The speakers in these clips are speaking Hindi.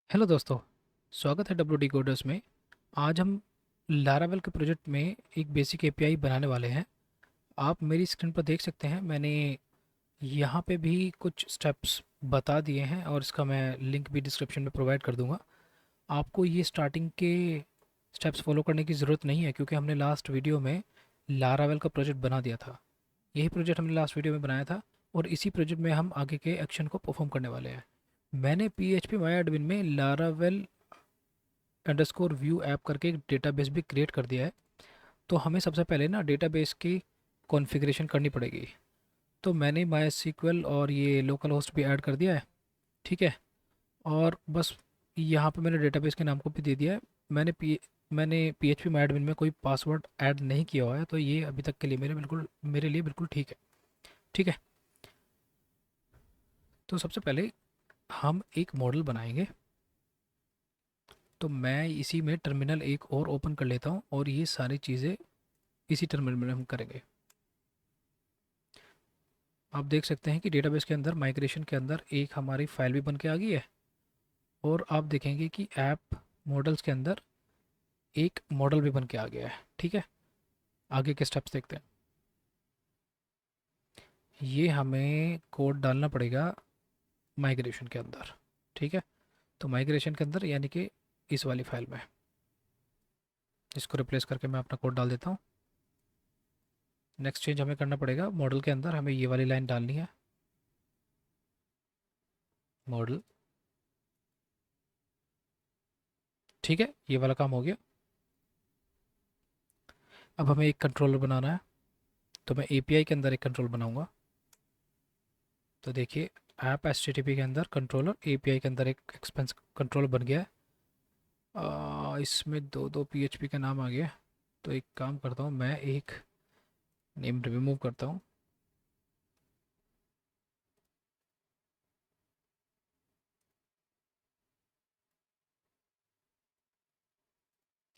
हेलो दोस्तों। स्वागत है डब्ल्यू डी कोडर्स में। आज हम लारावेल के प्रोजेक्ट में एक बेसिक एपीआई बनाने वाले हैं। आप मेरी स्क्रीन पर देख सकते हैं, मैंने यहाँ पे भी कुछ स्टेप्स बता दिए हैं और इसका मैं लिंक भी डिस्क्रिप्शन में प्रोवाइड कर दूंगा। आपको ये स्टार्टिंग के स्टेप्स फॉलो करने की ज़रूरत नहीं है, क्योंकि हमने लास्ट वीडियो में लारावेल का प्रोजेक्ट बना दिया था। यही प्रोजेक्ट हमने लास्ट वीडियो में बनाया था और इसी प्रोजेक्ट में हम आगे के एक्शन को परफॉर्म करने वाले हैं। मैंने पी एच पी माई एडमिन में लारावेल अंडरस्कोर व्यू ऐप करके एक डेटाबेस भी क्रिएट कर दिया है। तो हमें सबसे पहले ना डेटाबेस की कॉन्फ़िगरेशन करनी पड़ेगी। तो मैंने माई एसक्यूएल और ये लोकल होस्ट भी ऐड कर दिया है। ठीक है। और बस यहाँ पे मैंने डेटाबेस के नाम को भी दे दिया है। मैंने पी एच पी माई एडमिन में कोई पासवर्ड ऐड नहीं किया हुआ है, तो ये अभी तक के लिए मेरे लिए बिल्कुल ठीक है। ठीक है। तो सबसे पहले हम एक मॉडल बनाएंगे। तो मैं इसी में टर्मिनल एक और ओपन कर लेता हूँ और ये सारी चीज़ें इसी टर्मिनल में हम करेंगे। आप देख सकते हैं कि डेटाबेस के अंदर माइग्रेशन के अंदर एक हमारी फाइल भी बन के आ गई है। और आप देखेंगे कि ऐप मॉडल्स के अंदर एक मॉडल भी बन के आ गया है। ठीक है। आगे के स्टेप्स देखते हैं। ये हमें कोड डालना पड़ेगा माइग्रेशन के अंदर। ठीक है। तो माइग्रेशन के अंदर यानी कि इस वाली फाइल में इसको रिप्लेस करके मैं अपना कोड डाल देता हूँ। नेक्स्ट चेंज हमें करना पड़ेगा मॉडल के अंदर, हमें ये वाली लाइन डालनी है। मॉडल। ठीक है, ये वाला काम हो गया। अब हमें एक कंट्रोलर बनाना है। तो मैं एपीआई के अंदर एक कंट्रोल बनाऊंगा। तो देखिए, ऐप एच के अंदर कंट्रोलर, एपीआई के अंदर एक एक्सपेंस कंट्रोलर बन गया है। इसमें दो दो पीएचपी का नाम आ गया। तो एक काम करता हूँ, मैं एक नेम रिमूव करता हूँ।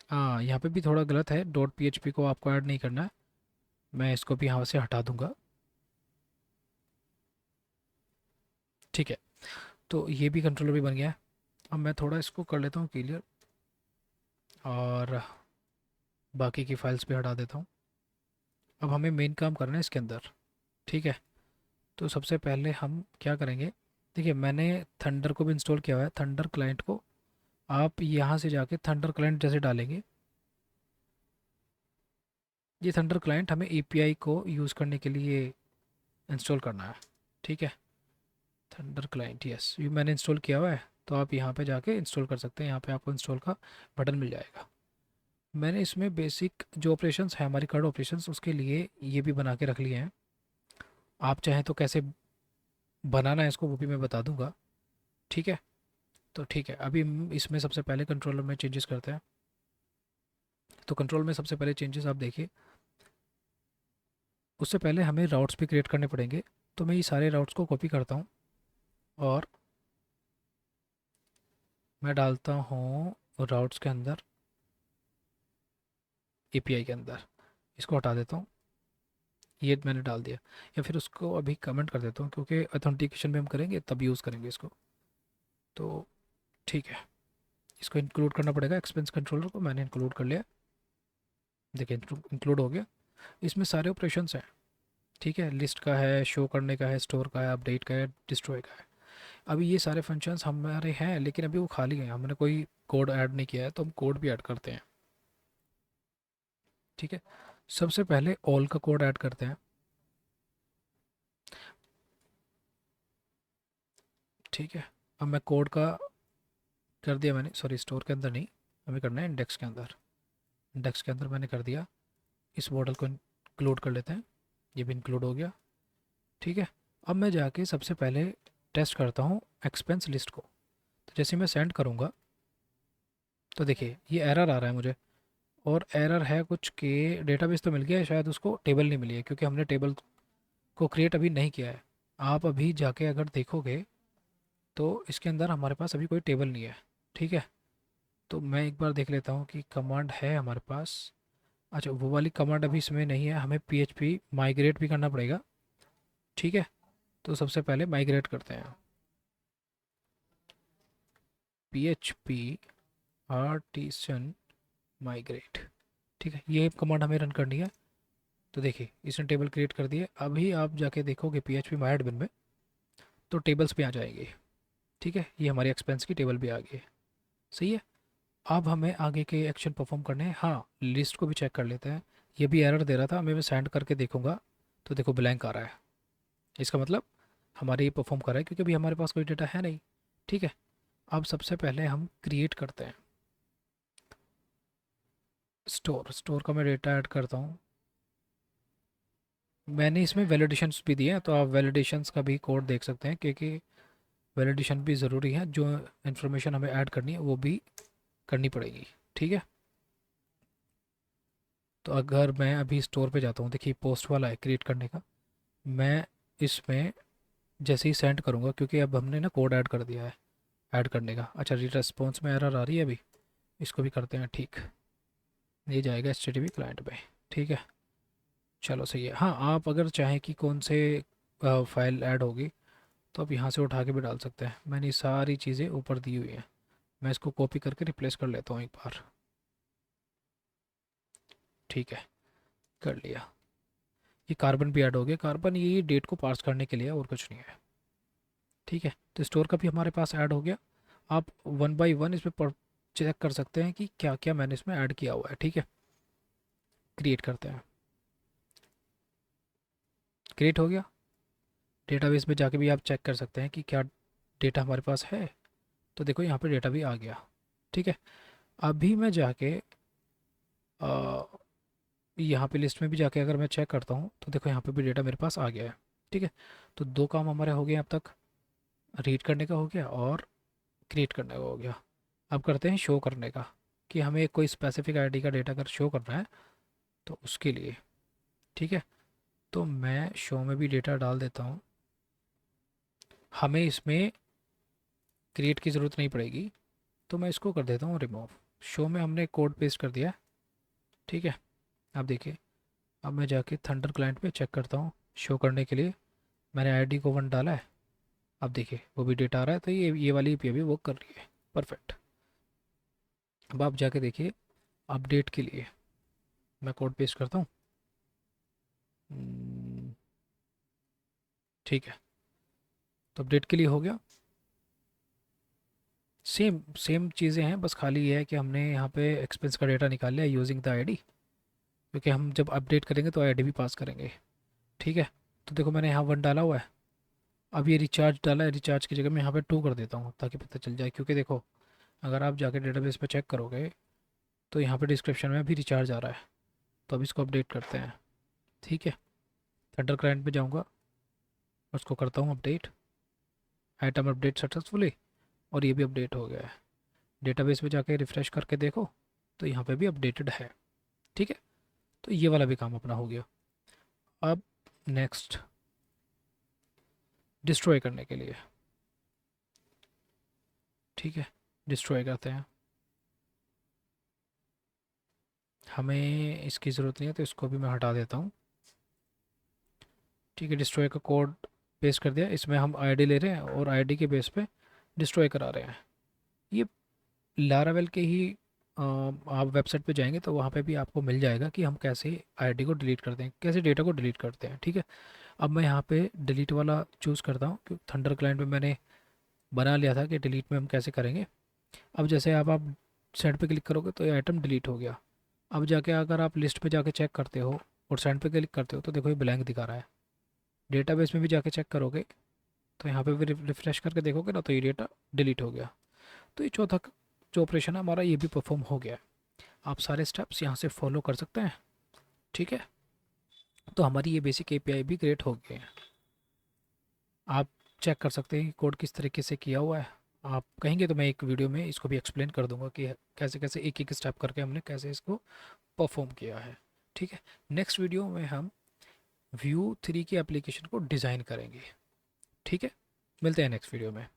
हाँ, यहाँ पे भी थोड़ा गलत है, डॉट पीएचपी को आपको ऐड नहीं करना है। मैं इसको भी यहाँ से हटा दूंगा। ठीक है। तो ये भी कंट्रोलर भी बन गया है। अब मैं थोड़ा इसको कर लेता हूँ क्लियर, और बाकी की फाइल्स भी हटा देता हूँ। अब हमें मेन काम करना है इसके अंदर। ठीक है। तो सबसे पहले हम क्या करेंगे, देखिए मैंने थंडर को भी इंस्टॉल किया हुआ है, थंडर क्लाइंट को। आप यहाँ से जाके थंडर क्लाइंट जैसे डालेंगे, ये थंडर क्लाइंट हमें एपीआई को यूज़ करने के लिए इंस्टॉल करना है। ठीक है। थंडर क्लाइंट, यस, ये मैंने इंस्टॉल किया हुआ है। तो आप यहाँ पे जाके इंस्टॉल कर सकते हैं, यहाँ पे आपको इंस्टॉल का बटन मिल जाएगा। मैंने इसमें बेसिक जो ऑपरेशंस है हमारी कार्ड ऑपरेशंस, उसके लिए ये भी बना के रख लिए हैं। आप चाहें तो कैसे बनाना है इसको वो भी मैं बता दूंगा। ठीक है। तो ठीक है, अभी हम इसमें सबसे पहले कंट्रोलर में चेंजेस करते हैं। तो कंट्रोल में सबसे पहले चेंजेस आप देखिए, उससे पहले हमें राउट्स भी क्रिएट करने पड़ेंगे। तो मैं ये सारे राउट्स को कॉपी करता हूँ और मैं डालता हूँ राउट्स के अंदर, एपीआई के अंदर। इसको हटा देता हूँ, ये मैंने डाल दिया। या फिर उसको अभी कमेंट कर देता हूँ, क्योंकि ऑथेंटिकेशन में हम करेंगे तब यूज़ करेंगे इसको। तो ठीक है, इसको इंक्लूड करना पड़ेगा, एक्सपेंस कंट्रोलर को मैंने इंक्लूड कर लिया। देखिए इंक्लूड हो गया। इसमें सारे ऑपरेशंस हैं। ठीक है, लिस्ट का है, शो करने का है, स्टोर का है, अपडेट का है, डिस्ट्रॉय का है। अभी ये सारे फंक्शंस हमारे हैं, लेकिन अभी वो खाली हैं, हमने कोई कोड ऐड नहीं किया है, तो हम कोड भी ऐड करते हैं। ठीक है। सबसे पहले ऑल का कोड ऐड करते हैं। ठीक है। अब मैं कोड का कर दिया मैंने, सॉरी स्टोर के अंदर नहीं, हमें करना है इंडेक्स के अंदर। इंडेक्स के अंदर मैंने कर दिया। इस मॉडल को इंक्लूड कर लेते हैं। ये भी इंक्लूड हो गया। ठीक है। अब मैं जाके सबसे पहले टेस्ट करता हूँ एक्सपेंस लिस्ट को। तो जैसे मैं सेंड करूँगा, तो देखिए ये एरर आ रहा है मुझे। और एरर है कुछ के डेटाबेस तो मिल गया है, शायद उसको टेबल नहीं मिली है, क्योंकि हमने टेबल को क्रिएट अभी नहीं किया है। आप अभी जाके अगर देखोगे तो इसके अंदर हमारे पास अभी कोई टेबल नहीं है। ठीक है। तो मैं एक बार देख लेता हूँ कि कमांड है हमारे पास। अच्छा, वो वाली कमांड अभी इसमें नहीं है, हमें पीएचपी माइग्रेट भी करना पड़ेगा। ठीक है। तो सबसे पहले माइग्रेट करते हैं। PHP artisan migrate. ठीक है, ये कमांड हमें रन करनी है। तो देखिए इसने टेबल क्रिएट कर दिया। अभी आप जाके देखोगे PHP माई एडमिन में तो टेबल्स पे आ जाएंगे। ठीक है, ये हमारी एक्सपेंस की टेबल भी आ गई है। सही है। अब हमें आगे के एक्शन परफॉर्म करने हैं। हाँ, लिस्ट को भी चेक कर लेते हैं। ये भी एरर दे रहा था, मैं सेंड करके देखूंगा। तो देखो ब्लैंक आ रहा है, इसका मतलब हमारे ये परफॉर्म कर रहा है क्योंकि अभी हमारे पास कोई डेटा है नहीं। ठीक है, अब सबसे पहले हम क्रिएट करते हैं स्टोर। स्टोर का मैं डेटा ऐड करता हूँ। मैंने इसमें वैलिडेशंस भी दिए हैं, तो आप वैलिडेशंस का भी कोड देख सकते हैं क्योंकि वैलिडेशन भी ज़रूरी है। जो इन्फॉर्मेशन हमें ऐड करनी है वो भी करनी पड़ेगी। ठीक है, तो अगर मैं अभी स्टोर पे जाता हूँ, देखिए पोस्ट वाला है क्रिएट करने का। मैं इसमें जैसे ही सेंड करूँगा, क्योंकि अब हमने ना कोड ऐड कर दिया है ऐड करने का। अच्छा, रीड रेस्पॉन्स में एरर आ रही है अभी, इसको भी करते हैं ठीक। ये जाएगा HTTP क्लाइंट पे। ठीक है, चलो सही है। हाँ, आप अगर चाहें कि कौन से फाइल ऐड होगी तो आप यहाँ से उठा के भी डाल सकते हैं। मैंने ये सारी चीज़ें ऊपर दी हुई हैं। मैं इसको कॉपी करके रिप्लेस कर लेता हूँ एक बार। ठीक है, कर लिया। ये कार्बन भी ऐड हो गया। कार्बन ये डेट को पार्स करने के लिए, और कुछ नहीं है। ठीक है, तो स्टोर का भी हमारे पास ऐड हो गया। आप वन बाय वन इसमें चेक कर सकते हैं कि क्या क्या मैंने इसमें ऐड किया हुआ है। ठीक है, क्रिएट करते हैं। क्रिएट हो गया। डेटाबेस में जाके भी आप चेक कर सकते हैं कि क्या डेटा हमारे पास है। तो देखो यहाँ पे डेटा भी आ गया। ठीक है, अभी मैं जाके अ, यहाँ पे लिस्ट में भी जाके अगर मैं चेक करता हूँ तो देखो यहाँ पे भी डेटा मेरे पास आ गया है। ठीक है, तो दो काम हमारे हो गए अब तक। रीड करने का हो गया और क्रिएट करने का हो गया। अब करते हैं शो करने का, कि हमें कोई स्पेसिफिक आईडी का डेटा अगर शो करना है तो उसके लिए। ठीक है, तो मैं शो में भी डेटा डाल देता हूँ। हमें इसमें क्रिएट की ज़रूरत नहीं पड़ेगी, तो मैं इसको कर देता हूँ रिमूव। शो में हमने कोड पेस्ट कर दिया है। ठीक है, अब देखिए, अब मैं जाके थंडर क्लाइंट पे चेक करता हूँ शो करने के लिए। मैंने आईडी को 1 डाला है। अब देखिए वो भी डेटा आ रहा है, तो ये वाली API भी वर्क कर रही है। परफेक्ट। अब आप जाके देखिए अपडेट के लिए मैं कोड पेस्ट करता हूँ। हम्म, ठीक है, तो अपडेट के लिए हो गया। सेम सेम चीज़ें हैं, बस खाली ये है कि हमने यहाँ पे एक्सपेंस का डेटा निकाल लिया यूजिंग द आईडी, क्योंकि हम जब अपडेट करेंगे तो आईडी भी पास करेंगे। ठीक है, तो देखो मैंने यहाँ 1 डाला हुआ है। अब ये रिचार्ज डाला है, रिचार्ज की जगह मैं यहाँ पे 2 कर देता हूँ ताकि पता चल जाए। क्योंकि देखो अगर आप जाके डेटाबेस पे चेक करोगे तो यहाँ पे डिस्क्रिप्शन में भी रिचार्ज आ रहा है। तो अब इसको अपडेट करते हैं। ठीक है, थंडर क्लाइंट पे जाऊँगा, उसको करता हूँ अपडेट। आइटम अपडेट सक्सेसफुली, और ये भी अपडेट हो गया है। डेटाबेस में जाके रिफ़्रेश करके देखो तो यहाँ पे भी अपडेटेड है। ठीक है, तो ये वाला भी काम अपना हो गया। अब नेक्स्ट डिस्ट्रॉय करने के लिए। ठीक है, डिस्ट्रॉय करते हैं। हमें इसकी ज़रूरत नहीं है तो इसको भी मैं हटा देता हूँ। ठीक है, डिस्ट्रॉय का कोड पेस्ट कर दिया। इसमें हम आईडी ले रहे हैं और आईडी के बेस पे डिस्ट्रॉय करा रहे हैं। ये लारावेल के ही आप वेबसाइट पे जाएंगे तो वहाँ पे भी आपको मिल जाएगा कि हम कैसे आईडी को डिलीट करते हैं, कैसे डेटा को डिलीट करते हैं। ठीक है, अब मैं यहाँ पे डिलीट वाला चूज़ करता हूँ क्योंकि थंडर क्लाइंट में मैंने बना लिया था कि डिलीट में हम कैसे करेंगे। अब जैसे अब आप सेंड पे क्लिक करोगे तो ये आइटम डिलीट हो गया। अब जाके अगर आप लिस्ट पे जाके चेक करते हो और सेंड पे क्लिक करते हो तो देखो ये ब्लैंक दिखा रहा है। डेटाबेस में भी जाके चेक करोगे तो यहाँ पे भी रिफ्रेश करके देखोगे ना तो ये डेटा डिलीट हो गया। तो ये चौथा जो ऑपरेशन है हमारा, ये भी परफॉर्म हो गया है। आप सारे स्टेप्स यहाँ से फॉलो कर सकते हैं। ठीक है, तो हमारी ये बेसिक API भी क्रिएट हो गई है। आप चेक कर सकते हैं कि कोड किस तरीके से किया हुआ है। आप कहेंगे तो मैं एक वीडियो में इसको भी एक्सप्लेन कर दूंगा कि कैसे कैसे एक एक स्टेप करके हमने कैसे इसको परफॉर्म किया है। ठीक है, नेक्स्ट वीडियो में हम Vue 3 की एप्लीकेशन को डिज़ाइन करेंगे। ठीक है, मिलते हैं नेक्स्ट वीडियो में।